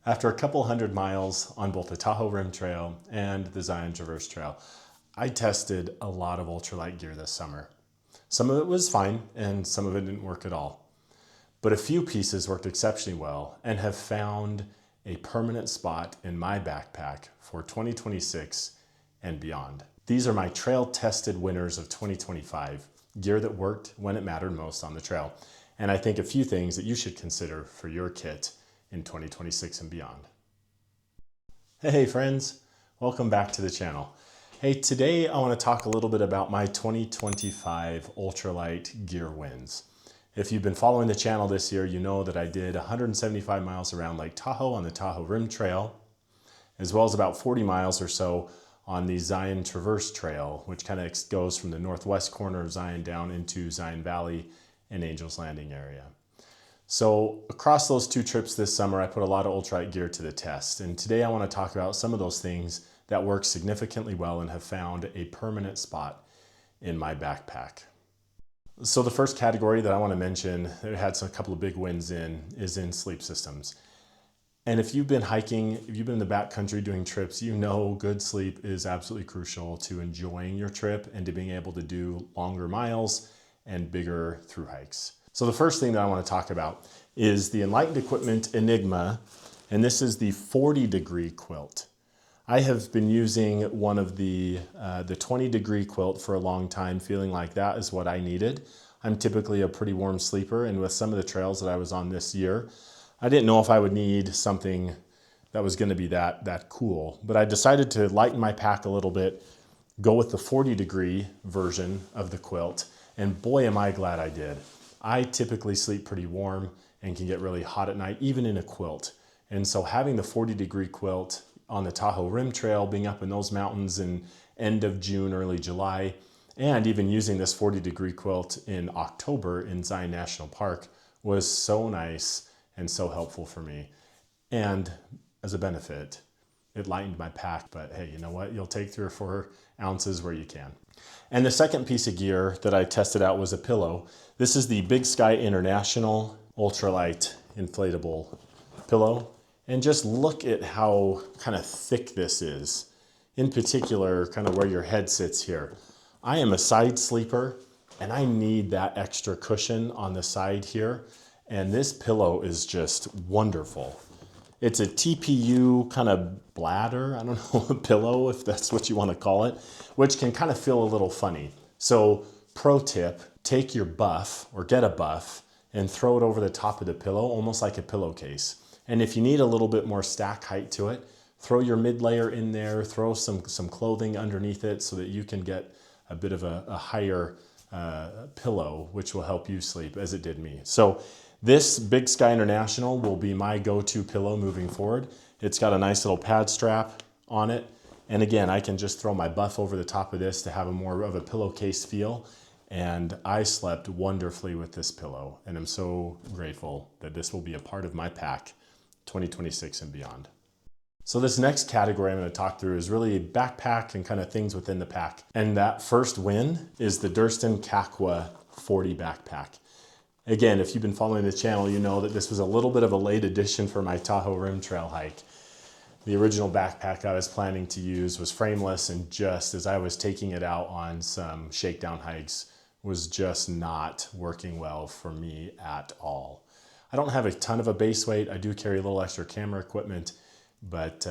After a couple hundred miles on both the Tahoe Rim Trail and the Zion Traverse Trail, I tested a lot of ultralight gear this summer. Some of it was fine and some of it didn't work at all. But a few pieces worked exceptionally well and have found a permanent spot in my backpack for 2026 and beyond. These are my trail tested winners of 2025, gear that worked when it mattered most on the trail. And I think a few things that you should consider for your kit in 2026 and beyond. Hey friends, welcome back to the channel. Hey, today I want to talk a little bit about my 2025 ultralight gear wins. If you've been following the channel this year, you know that I did 175 miles around Lake Tahoe on the Tahoe Rim Trail, as well as about 40 miles or so on the Zion Traverse Trail, which kind of goes from the northwest corner of Zion down into Zion Valley and Angel's Landing area. So across those two trips this summer, I put a lot of ultralight gear to the test. And today I want to talk about some of those things that work significantly well and have found a permanent spot in my backpack. So the first category that I want to mention that it had a couple of big wins in is in sleep systems. And if you've been hiking, if you've been in the backcountry doing trips, you know good sleep is absolutely crucial to enjoying your trip and to being able to do longer miles and bigger thru hikes. So the first thing that I want to talk about is the Enlightened Equipment Enigma, and this is the 40-degree quilt. I have been using one of the 20-degree quilt for a long time, feeling like that is what I needed. I'm typically a pretty warm sleeper, and with some of the trails that I was on this year, I didn't know if I would need something that was going to be that cool. But I decided to lighten my pack a little bit, go with the 40-degree version of the quilt, and boy am I glad I did. I typically sleep pretty warm and can get really hot at night, even in a quilt. And so having the 40-degree quilt on the Tahoe Rim Trail, being up in those mountains in end of June, early July, and even using this 40-degree quilt in October in Zion National Park was so nice and so helpful for me. And as a benefit, it lightened my pack, but hey, you know what? You'll take 3 or 4 ounces where you can. And the second piece of gear that I tested out was a pillow. This is the Big Sky International Ultralight Inflatable Pillow. And just look at how kind of thick this is. In particular, kind of where your head sits here. I am a side sleeper and I need that extra cushion on the side here. And this pillow is just wonderful. It's a TPU kind of bladder, I don't know, a pillow, if that's what you want to call it, which can kind of feel a little funny. So pro tip, take your buff or get a buff and throw it over the top of the pillow, almost like a pillowcase. And if you need a little bit more stack height to it, throw your mid layer in there, throw some clothing underneath it so that you can get a bit of a higher pillow, which will help you sleep as it did me. So this Big Sky International will be my go-to pillow moving forward. It's got a nice little pad strap on it. And again, I can just throw my buff over the top of this to have a more of a pillowcase feel. And I slept wonderfully with this pillow. And I'm so grateful that this will be a part of my pack 2026 and beyond. So this next category I'm going to talk through is really backpack and kind of things within the pack. And that first win is the Durston Kakwa 40 backpack. Again, if you've been following the channel, you know that this was a little bit of a late addition for my Tahoe Rim Trail hike. The original backpack I was planning to use was frameless, and just as I was taking it out on some shakedown hikes, was just not working well for me at all. I don't have a ton of a base weight. I do carry a little extra camera equipment, but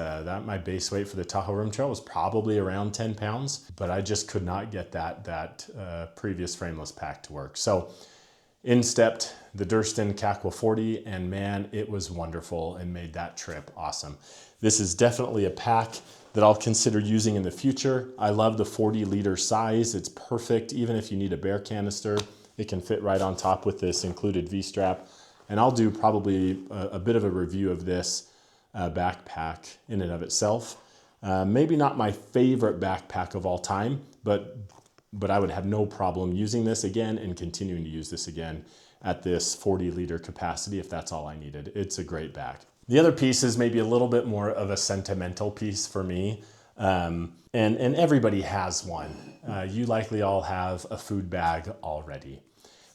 my base weight for the Tahoe Rim Trail was probably around 10 pounds, but I just could not get that previous frameless pack to work. So in stepped the Durston Kakwa 40, and man, it was wonderful and made that trip awesome. This is definitely a pack that I'll consider using in the future. I love the 40-liter size. It's perfect. Even if you need a bear canister, it can fit right on top with this included V-strap. And I'll do probably a bit of a review of this backpack in and of itself. Maybe not my favorite backpack of all time, but I would have no problem using this again and continuing to use this again at this 40-liter capacity if that's all I needed. It's a great bag. The other piece is maybe a little bit more of a sentimental piece for me. And everybody has one. You likely all have a food bag already.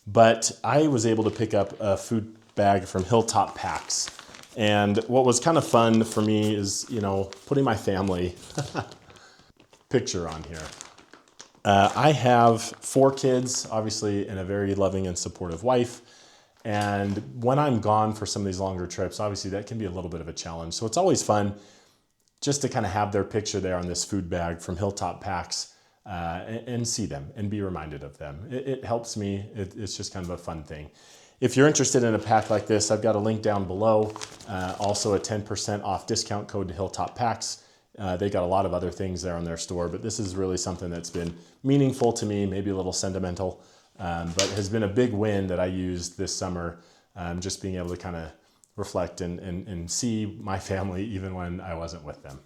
But I was able to pick up a food bag from Hilltop Packs. And what was kind of fun for me is, you know, putting my family picture on here. I have 4 kids, obviously, and a very loving and supportive wife. And when I'm gone for some of these longer trips, obviously that can be a little bit of a challenge. So it's always fun just to kind of have their picture there on this food bag from Hilltop Packs and see them and be reminded of them. It helps me. It's just kind of a fun thing. If you're interested in a pack like this, I've got a link down below. Also a 10% off discount code to Hilltop Packs. They got a lot of other things there on their store, but this is really something that's been meaningful to me, maybe a little sentimental, but has been a big win that I used this summer, just being able to kind of reflect and see my family even when I wasn't with them.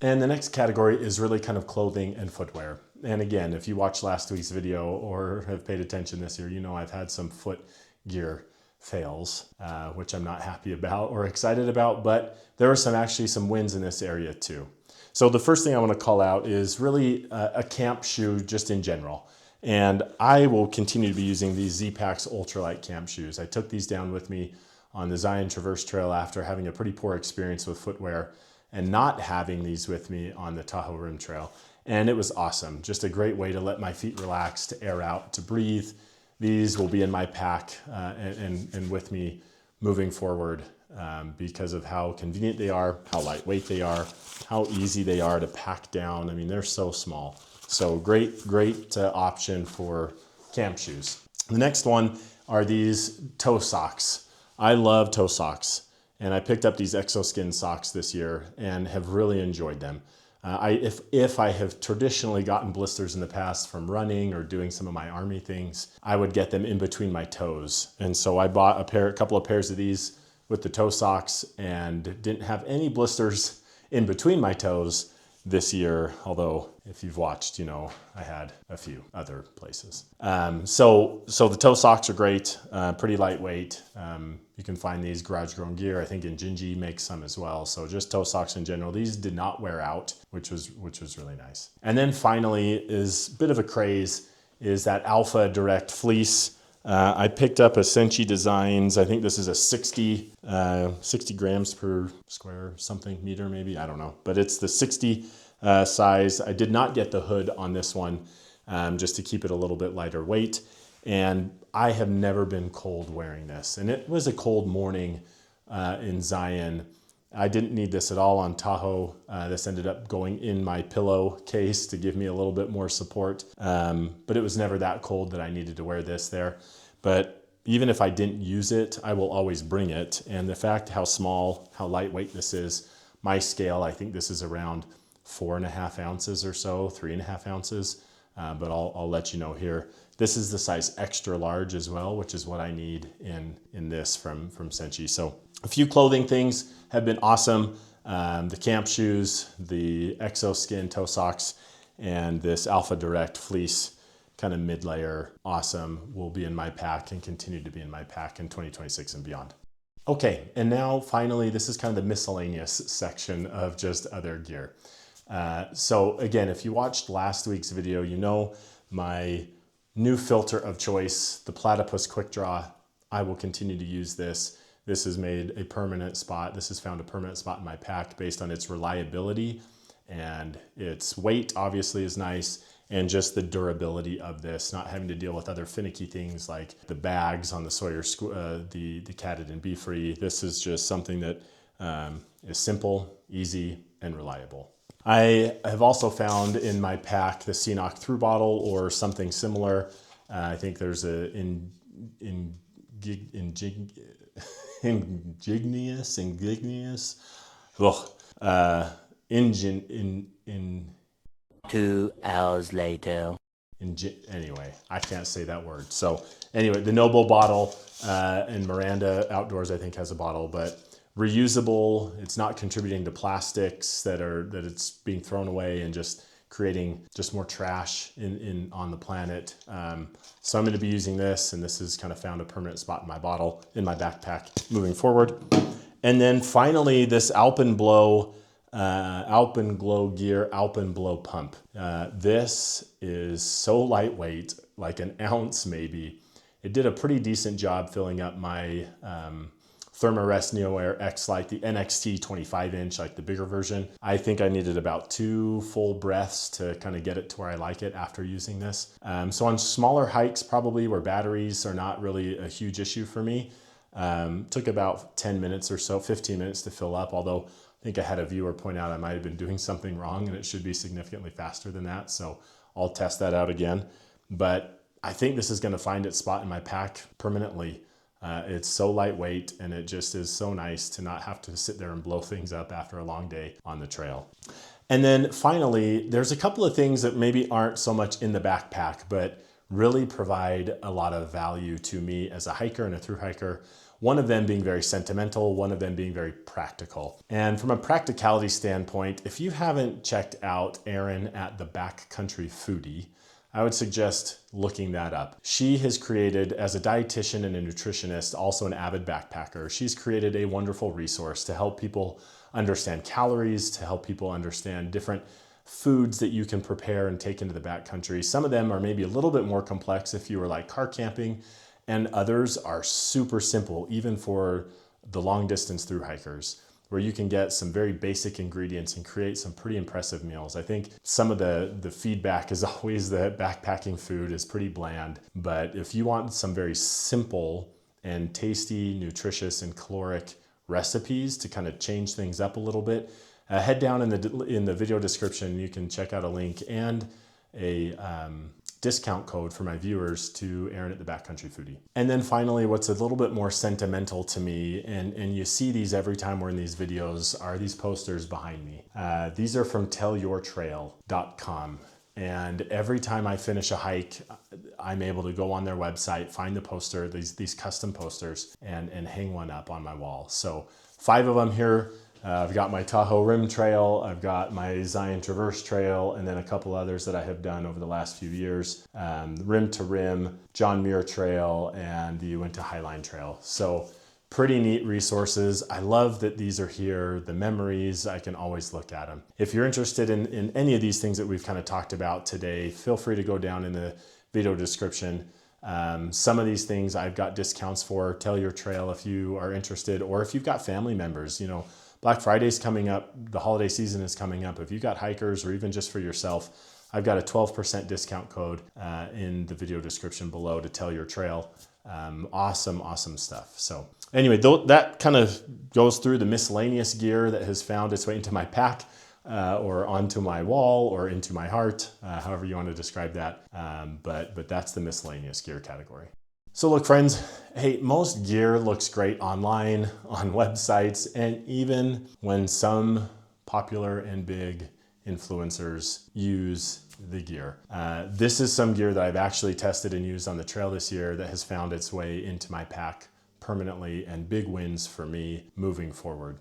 And the next category is really kind of clothing and footwear. And again, if you watched last week's video or have paid attention this year, you know I've had some foot gear fails, which I'm not happy about or excited about, but there are actually some wins in this area too. So the first thing I want to call out is really a camp shoe just in general. And I will continue to be using these Z-Packs Ultralight camp shoes. I took these down with me on the Zion Traverse Trail after having a pretty poor experience with footwear and not having these with me on the Tahoe Rim Trail. And it was awesome. Just a great way to let my feet relax, to air out, to breathe. These will be in my pack and with me moving forward because of how convenient they are, how lightweight they are, how easy they are to pack down. I mean, they're so small. So great option for camp shoes. The next one are these toe socks. I love toe socks, and I picked up these Exoskin socks this year and have really enjoyed them. If I have traditionally gotten blisters in the past from running or doing some of my army things, I would get them in between my toes. And so I bought a couple of pairs of these with the toe socks and didn't have any blisters in between my toes this year, although if you've watched, you know, I had a few other places. So the toe socks are great, pretty lightweight. You can find these Garage Grown Gear. I think Injinji makes some as well. So just toe socks in general. These did not wear out, which was really nice. And then finally is a bit of a craze is that Alpha Direct Fleece. I picked up a Senchi Designs. I think this is a 60 grams per square something meter maybe. I don't know, but it's the 60 size. I did not get the hood on this one just to keep it a little bit lighter weight. And I have never been cold wearing this. And it was a cold morning in Zion. I didn't need this at all on Tahoe. This ended up going in my pillowcase to give me a little bit more support. But it was never that cold that I needed to wear this there. But even if I didn't use it, I will always bring it. And the fact how small, how lightweight this is, my scale, I think this is around 4.5 ounces or so, 3.5 ounces. But I'll let you know here. This is the size extra large as well, which is what I need in this from Senchi. So a few clothing things have been awesome. The camp shoes, the Exoskin toe socks, and this Alpha Direct Fleece kind of mid-layer, awesome, will be in my pack and continue to be in my pack in 2026 and beyond. Okay, and now finally, this is kind of the miscellaneous section of just other gear. So again, if you watched last week's video, you know my new filter of choice, the Platypus Quick Draw. I will continue to use this. This has made a permanent spot. This has found a permanent spot in my pack based on its reliability, and its weight obviously is nice, and just the durability of this, not having to deal with other finicky things like the bags on the Sawyer, the Catted and Be Free. This is just something that is simple, easy, and reliable. I have also found in my pack the Ceanoc Through Bottle or something similar. I think there's a ingenious. 2 hours later. Anyway, I can't say that word. So anyway, the Noble bottle and Miranda Outdoors I think has a bottle, but reusable. It's not contributing to plastics that it's being thrown away and just creating just more trash on the planet. So I'm going to be using this, and this has kind of found a permanent spot in my bottle, in my backpack moving forward. And then finally, this Alpenglow Gear Alpenglow pump. This is so lightweight, like an ounce maybe. It did a pretty decent job filling up my Thermarest NeoAir X-Lite, the NXT 25-inch, like the bigger version. I think I needed about 2 full breaths to kind of get it to where I like it after using this. So on smaller hikes, probably where batteries are not really a huge issue for me, took about 10 minutes or so, 15 minutes to fill up, although I think I had a viewer point out I might have been doing something wrong and it should be significantly faster than that. So I'll test that out again. But I think this is going to find its spot in my pack permanently. It's so lightweight, and it just is so nice to not have to sit there and blow things up after a long day on the trail. And then finally, there's a couple of things that maybe aren't so much in the backpack, but really provide a lot of value to me as a hiker and a thru hiker. One of them being very sentimental, one of them being very practical. And from a practicality standpoint, if you haven't checked out Erin at the Backcountry Foodie, I would suggest looking that up. She has created, as a dietitian and a nutritionist, also an avid backpacker, she's created a wonderful resource to help people understand calories, to help people understand different foods that you can prepare and take into the backcountry. Some of them are maybe a little bit more complex if you are like car camping, and others are super simple, even for the long distance thru hikers, where you can get some very basic ingredients and create some pretty impressive meals. I think some of the feedback is always that backpacking food is pretty bland, but if you want some very simple and tasty, nutritious, and caloric recipes to kind of change things up a little bit, head down in the video description. You can check out a link and a discount code for my viewers to Erin at the Backcountry Foodie. And then finally, what's a little bit more sentimental to me, and you see these every time we're in these videos, are these posters behind me. These are from tellyourtrail.com. And every time I finish a hike, I'm able to go on their website, find the poster, these custom posters, and hang one up on my wall. So 5 of them here. I've got my Tahoe Rim Trail, I've got my Zion Traverse Trail, and then a couple others that I have done over the last few years. Rim to Rim, John Muir Trail, and the Uinta Highline Trail. So pretty neat resources. I love that these are here. The memories, I can always look at them. If you're interested in any of these things that we've kind of talked about today, feel free to go down in the video description. Some of these things I've got discounts for. Tell Your Trail if you are interested, or if you've got family members. You know, Black Friday's coming up, the holiday season is coming up. If you've got hikers, or even just for yourself, I've got a 12% discount code in the video description below to Tell Your Trail. Awesome stuff. So anyway, that kind of goes through the miscellaneous gear that has found its way into my pack, or onto my wall, or into my heart, however you want to describe that. But that's the miscellaneous gear category. So look, friends, hey, most gear looks great online, on websites, and even when some popular and big influencers use the gear. This is some gear that I've actually tested and used on the trail this year that has found its way into my pack permanently, and big wins for me moving forward.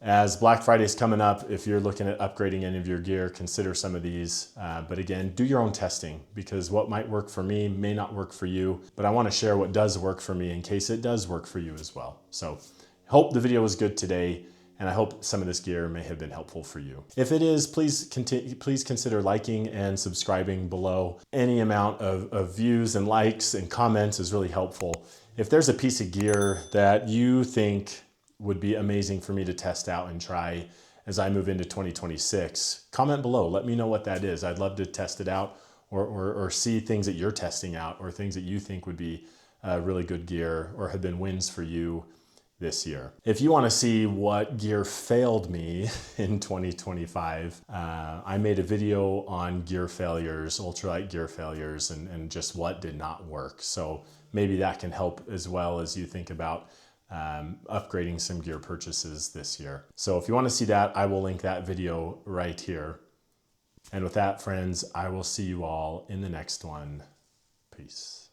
As Black Friday is coming up, if you're looking at upgrading any of your gear, consider some of these. But again, do your own testing, because what might work for me may not work for you. But I want to share what does work for me in case it does work for you as well. So hope the video was good today, and I hope some of this gear may have been helpful for you. If it is, please consider liking and subscribing below. Any amount of views and likes and comments is really helpful. If there's a piece of gear that you think would be amazing for me to test out and try as I move into 2026, comment below. Let me know what that is. I'd love to test it out, or see things that you're testing out, or things that you think would be really good gear or have been wins for you this year. If you want to see what gear failed me in 2025, I made a video on gear failures, ultralight gear failures, and just what did not work. So maybe that can help as well as you think about upgrading some gear purchases this year. So if you want to see that, I will link that video right here. And with that, friends, I will see you all in the next one. Peace.